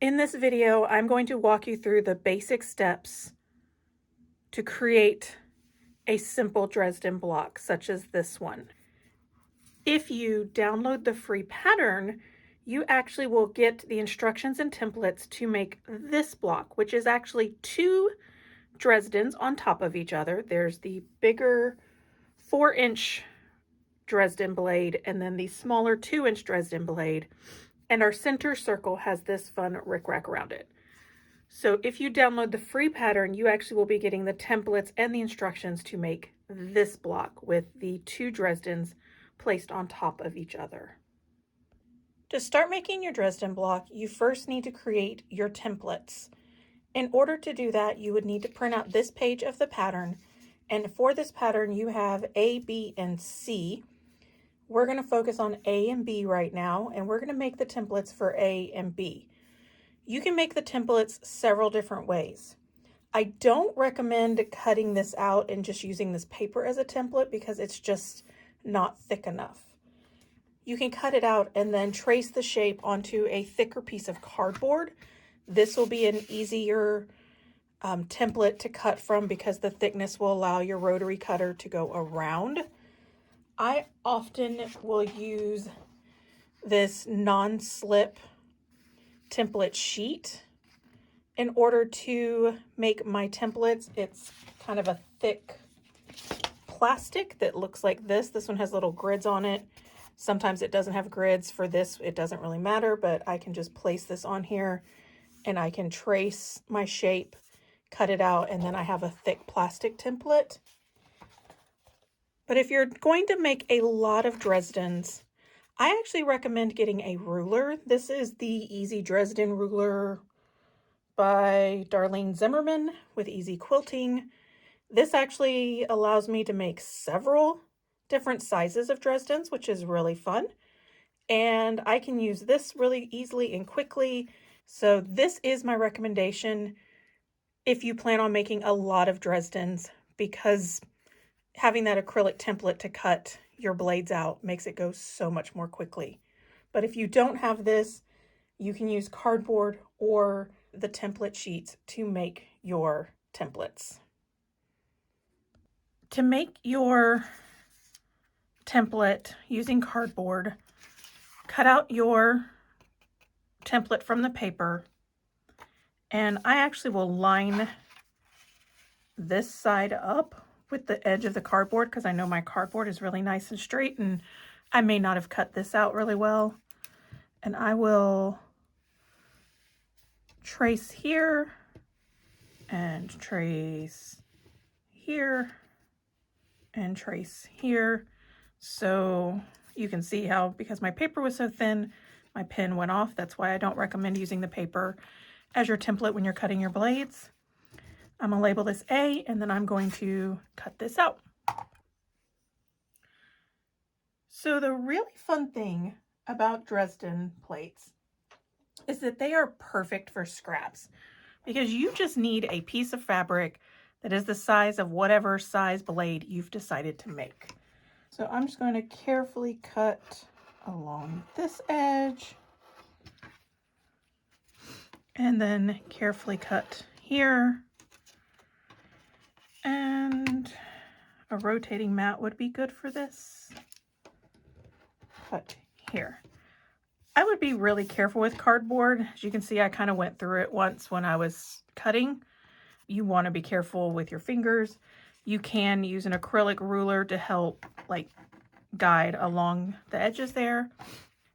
In this video, I'm going to walk you through the basic steps to create a simple Dresden block, such as this one. If you download the free pattern, you actually will get the instructions and templates to make this block, which is actually two Dresdens on top of each other. There's the bigger 4-inch Dresden blade and then the smaller 2-inch Dresden blade. And our center circle has this fun rickrack around it. So if you download the free pattern, you actually will be getting the templates and the instructions to make this block with the two Dresdens placed on top of each other. To start making your Dresden block, you first need to create your templates. In order to do that, you would need to print out this page of the pattern. And for this pattern, you have A, B, and C. We're going to focus on A and B right now, and we're going to make the templates for A and B. You can make the templates several different ways. I don't recommend cutting this out and just using this paper as a template because it's just not thick enough. You can cut it out and then trace the shape onto a thicker piece of cardboard. This will be an easier template to cut from because the thickness will allow your rotary cutter to go around. I often will use this non-slip template sheet in order to make my templates. It's kind of a thick plastic that looks like this. This one has little grids on it. Sometimes it doesn't have grids. For this, it doesn't really matter, but I can just place this on here and I can trace my shape, cut it out, and then I have a thick plastic template. But if you're going to make a lot of Dresdens, I actually recommend getting a ruler. This is the Easy Dresden ruler by Darlene Zimmerman with Easy Quilting. This actually allows me to make several different sizes of Dresdens, which is really fun. And I can use this really easily and quickly. So this is my recommendation if you plan on making a lot of Dresdens, because having that acrylic template to cut your blades out makes it go so much more quickly. But if you don't have this, you can use cardboard or the template sheets to make your templates. To make your template using cardboard, cut out your template from the paper, and I actually will line this side up with the edge of the cardboard because I know my cardboard is really nice and straight and I may not have cut this out really well. And I will trace here and trace here and trace here. So you can see how, because my paper was so thin, my pen went off. That's why I don't recommend using the paper as your template when you're cutting your blades. I'm going to label this A, and then I'm going to cut this out. So the really fun thing about Dresden plates is that they are perfect for scraps because you just need a piece of fabric that is the size of whatever size blade you've decided to make. So I'm just going to carefully cut along this edge and then carefully cut here. And a rotating mat would be good for this. Cut here. I would be really careful with cardboard. As you can see, I kind of went through it once when I was cutting. You want to be careful with your fingers. You can use an acrylic ruler to help guide along the edges there,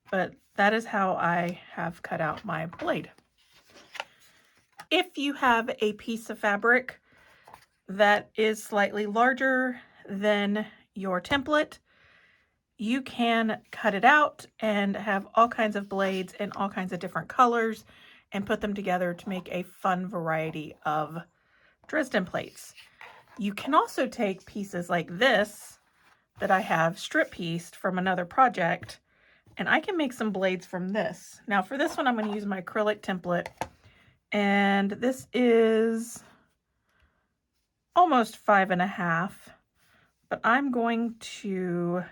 but that is how I have cut out my blade. If you have a piece of fabric that is slightly larger than your template, you can cut it out and have all kinds of blades in all kinds of different colors and put them together to make a fun variety of Dresden plates. You can also take pieces like this that I have strip pieced from another project, and I can make some blades from this. Now for this one, I'm going to use my acrylic template, and this is almost 5.5, but I'm going to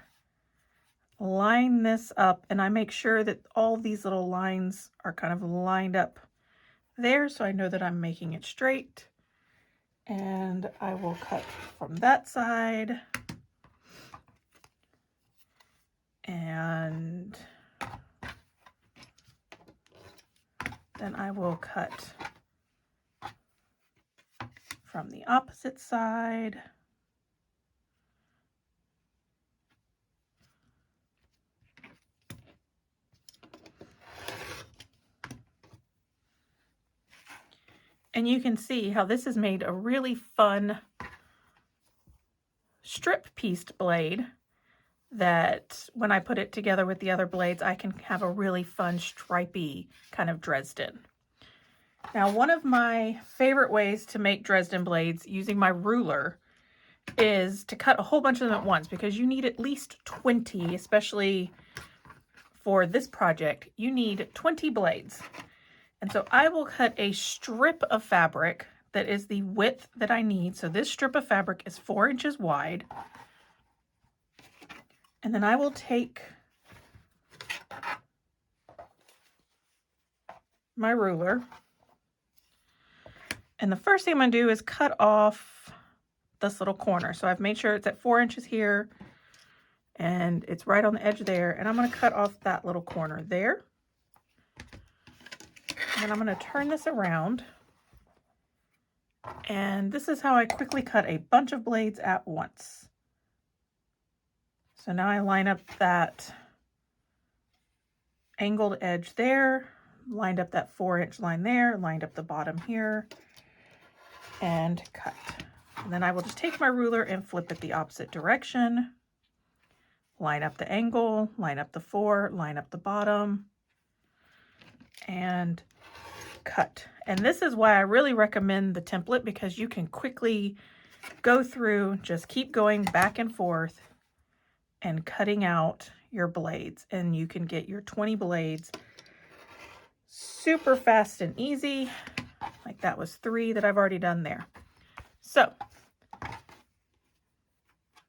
line this up, and I make sure that all these little lines are kind of lined up there so I know that I'm making it straight. And I will cut from that side. And then I will cut from the opposite side. And you can see how this has made a really fun strip pieced blade that when I put it together with the other blades, I can have a really fun stripy kind of Dresden. Now, one of my favorite ways to make Dresden blades using my ruler is to cut a whole bunch of them at once, because you need at least 20, especially for this project, you need 20 blades. And so I will cut a strip of fabric that is the width that I need. So this strip of fabric is 4 inches wide. And then I will take my ruler. And the first thing I'm going to do is cut off this little corner. So I've made sure it's at 4 inches here. And it's right on the edge there. And I'm going to cut off that little corner there. And I'm going to turn this around. And this is how I quickly cut a bunch of blades at once. So now I line up that angled edge there, lined up that 4-inch line there, lined up the bottom here, and cut. And then I will just take my ruler and flip it the opposite direction. Line up the angle, line up the 4, line up the bottom, and cut. And this is why I really recommend the template, because you can quickly go through, just keep going back and forth and cutting out your blades, and you can get your 20 blades super fast and easy. Like that was 3 that I've already done there. So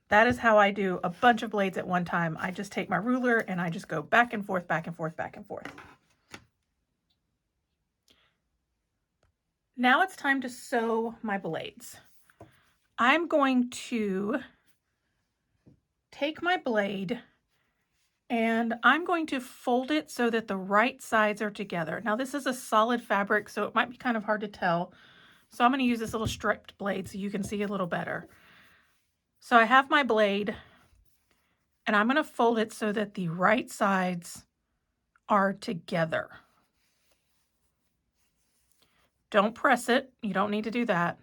that is how I do a bunch of blades at one time. I just take my ruler and I just go back and forth, back and forth, back and forth. Now it's time to sew my blades. I'm going to take my blade and I'm going to fold it so that the right sides are together. Now this is a solid fabric, so it might be kind of hard to tell. So I'm going to use this little stripped blade so you can see a little better. So I have my blade and I'm going to fold it so that the right sides are together. Don't press it. You don't need to do that.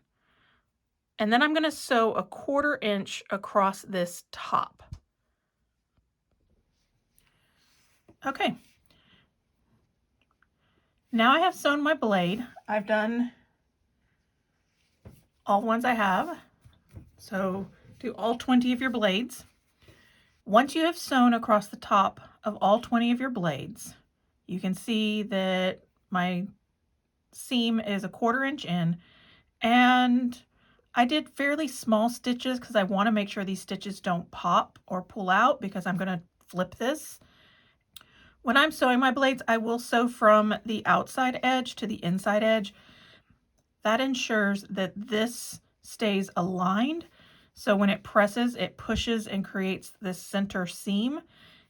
And then I'm going to sew a 1/4 inch across this top. Okay. Now I have sewn my blade. I've done all the ones I have. So do all 20 of your blades. Once you have sewn across the top of all 20 of your blades, you can see that my seam is a 1/4 inch in, and I did fairly small stitches because I want to make sure these stitches don't pop or pull out, because I'm going to flip this. When I'm sewing my blades, I will sew from the outside edge to the inside edge. That ensures that this stays aligned. So when it presses, it pushes and creates this center seam.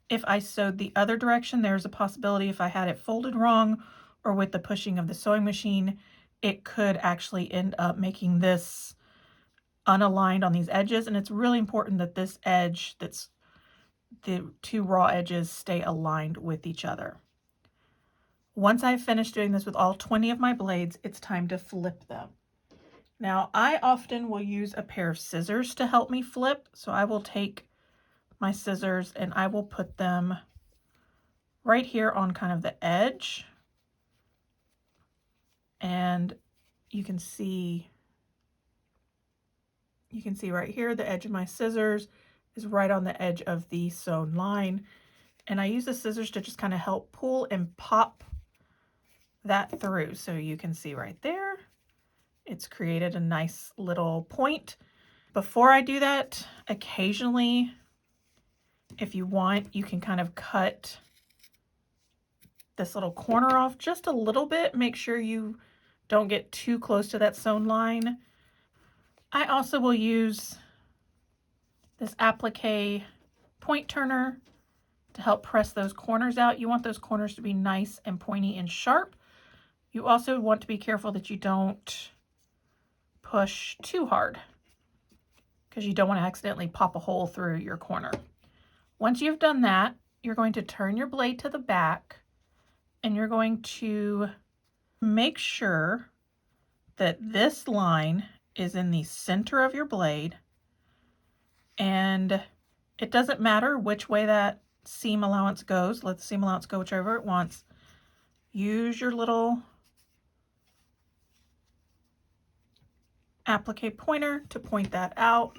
If I sewed the other direction, there's a possibility if I had it folded wrong or with the pushing of the sewing machine, it could actually end up making this unaligned on these edges. And it's really important that this edge, that's the 2 raw edges, stay aligned with each other. Once I've finished doing this with all 20 of my blades, it's time to flip them. Now, I often will use a pair of scissors to help me flip. So I will take my scissors and I will put them right here on kind of the edge. And you can see right here, the edge of my scissors is right on the edge of the sewn line. And I use the scissors to just kind of help pull and pop that through. So you can see right there, it's created a nice little point. Before I do that, occasionally, if you want, you can kind of cut this little corner off just a little bit. Make sure you Don't get too close to that sewn line. I also will use this applique point turner to help press those corners out. You want those corners to be nice and pointy and sharp. You also want to be careful that you don't push too hard because you don't want to accidentally pop a hole through your corner. Once you've done that, you're going to turn your blade to the back and you're going to make sure that this line is in the center of your blade, and it doesn't matter which way that seam allowance goes. Let the seam allowance go whichever it wants. Use your little applique pointer to point that out,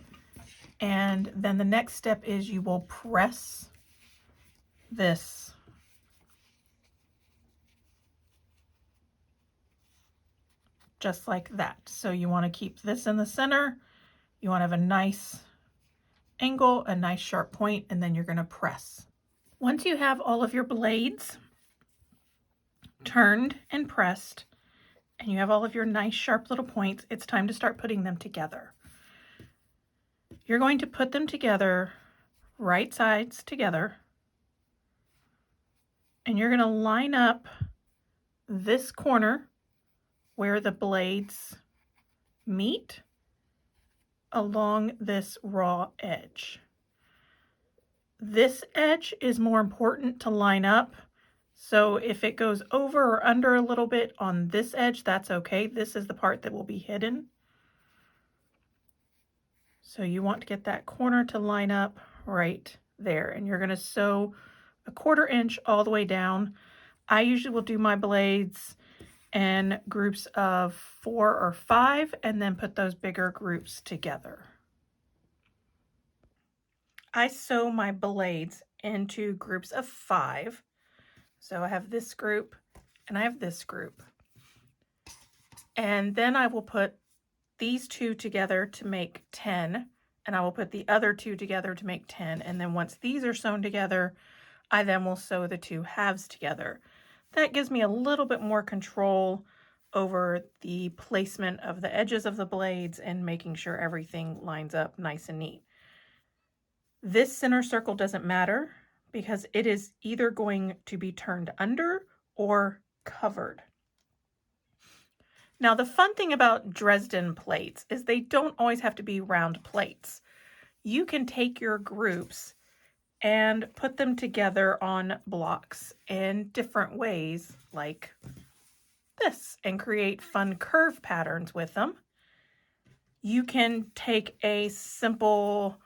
and then the next step is you will press this just like that. So you want to keep this in the center. You want to have a nice angle, a nice sharp point, and then you're going to press. Once you have all of your blades turned and pressed, and you have all of your nice sharp little points, it's time to start putting them together. You're going to put them together, right sides together, and you're going to line up this corner where the blades meet along this raw edge. This edge is more important to line up, so if it goes over or under a little bit on this edge, that's okay. This is the part that will be hidden. So you want to get that corner to line up right there, and you're going to sew a 1/4 inch all the way down. I usually will do my blades in groups of 4 or 5 and then put those bigger groups together. I sew my blades into groups of 5. So I have this group and I have this group. And then I will put these 2 together to make 10, and I will put the other 2 together to make 10. And then once these are sewn together, I then will sew the 2 halves together. That gives me a little bit more control over the placement of the edges of the blades and making sure everything lines up nice and neat. This center circle doesn't matter because it is either going to be turned under or covered. Now, the fun thing about Dresden plates is they don't always have to be round plates. You can take your groups and put them together on blocks in different ways like this and create fun curve patterns with them. You can take a simple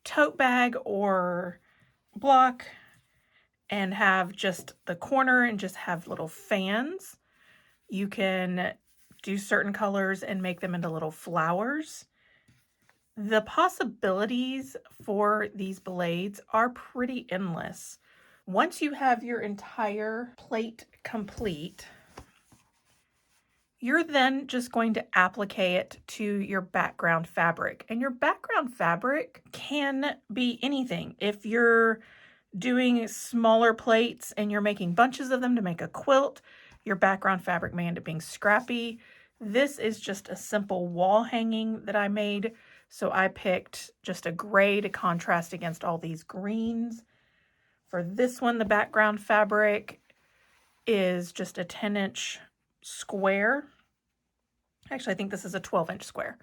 tote bag or block and have just the corner and just have little fans. You can do certain colors and make them into little flowers. The possibilities for these blades are pretty endless. Once you have your entire plate complete, you're then just going to applique it to your background fabric. And your background fabric can be anything. If you're doing smaller plates and you're making bunches of them to make a quilt, your background fabric may end up being scrappy. This is just a simple wall hanging that I made. So I picked just a gray to contrast against all these greens. For this one, the background fabric is just a 10-inch square. Actually, I think this is a 12-inch square.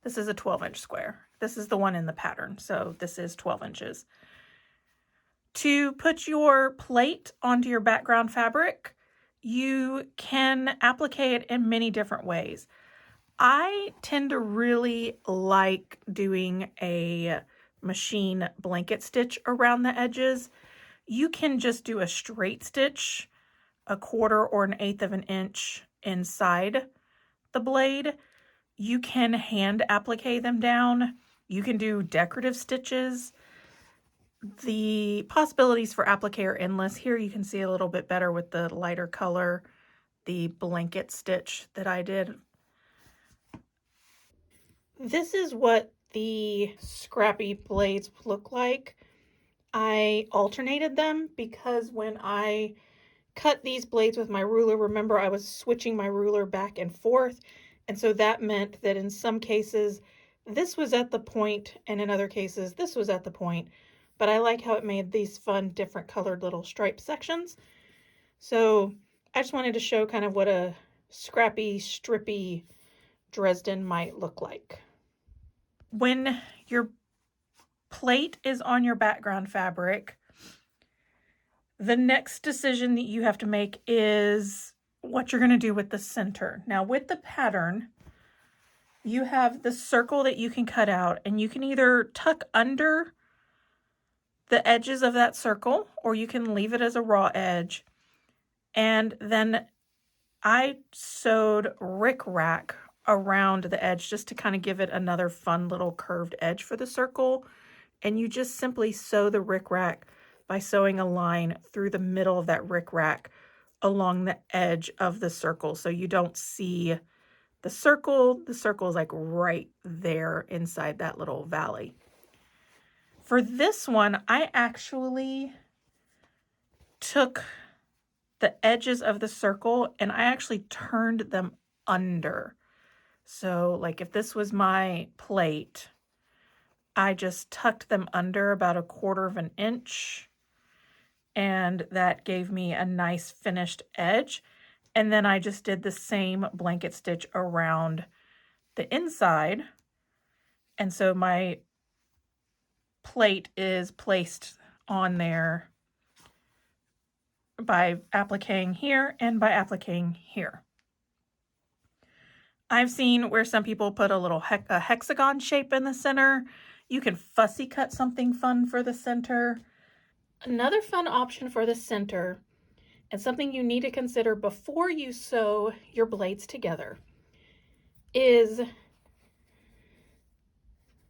This is a 12-inch square. This is the one in the pattern, so this is 12 inches. To put your plate onto your background fabric, you can applique it in many different ways. I tend to really like doing a machine blanket stitch around the edges. You can just do a straight stitch, a 1/4 or an 1/8 of an inch inside the blade. You can hand applique them down. You can do decorative stitches. The possibilities for applique are endless. Here you can see a little bit better with the lighter color, the blanket stitch that I did. This is what the scrappy blades look like. I alternated them because when I cut these blades with my ruler. Remember, I was switching my ruler back and forth, and so that meant that in some cases this was at the point, and in other cases this was at the point. But I like how it made these fun, different colored little stripe sections. So I just wanted to show kind of what a scrappy, strippy Dresden might look like. When your plate is on your background fabric, the next decision that you have to make is what you're going to do with the center. Now, with the pattern, you have the circle that you can cut out, and you can either tuck under the edges of that circle, or you can leave it as a raw edge. And then I sewed rickrack around the edge just to kind of give it another fun little curved edge for the circle. And you just simply sew the rickrack by sewing a line through the middle of that rickrack along the edge of the circle, so you don't see the circle. The circle is like right there inside that little valley. For this one, I actually took the edges of the circle and I actually turned them under. So like if this was my plate, I just tucked them under about 1/4 of an inch, and that gave me a nice finished edge. And then I just did the same blanket stitch around the inside. And so my plate is placed on there by appliquing here and by appliquing here. I've seen where some people put a little a hexagon shape in the center. You can fussy cut something fun for the center. Another fun option for the center, and something you need to consider before you sew your blades together, is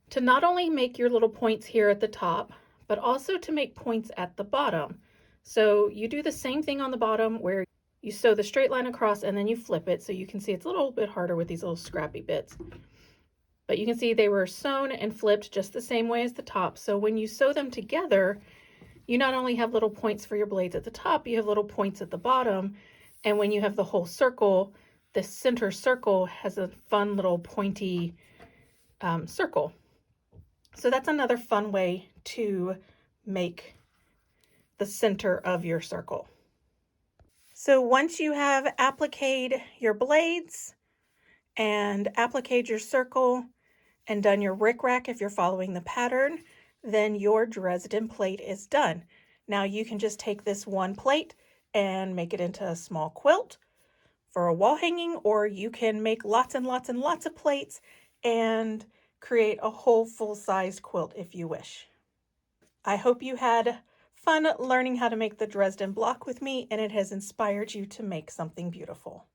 to not only make your little points here at the top, but also to make points at the bottom. So you do the same thing on the bottom where you sew the straight line across and then you flip it. So you can see it's a little bit harder with these little scrappy bits. But you can see they were sewn and flipped just the same way as the top. So when you sew them together, you not only have little points for your blades at the top, you have little points at the bottom. And when you have the whole circle, the center circle has a fun little pointy circle. So that's another fun way to make the center of your circle. So once you have appliqued your blades and appliqued your circle and done your rickrack if you're following the pattern, then your Dresden plate is done. Now you can just take this one plate and make it into a small quilt for a wall hanging, or you can make lots and lots and lots of plates and create a whole full-sized quilt if you wish. I hope you had fun learning how to make the Dresden block with me, and it has inspired you to make something beautiful.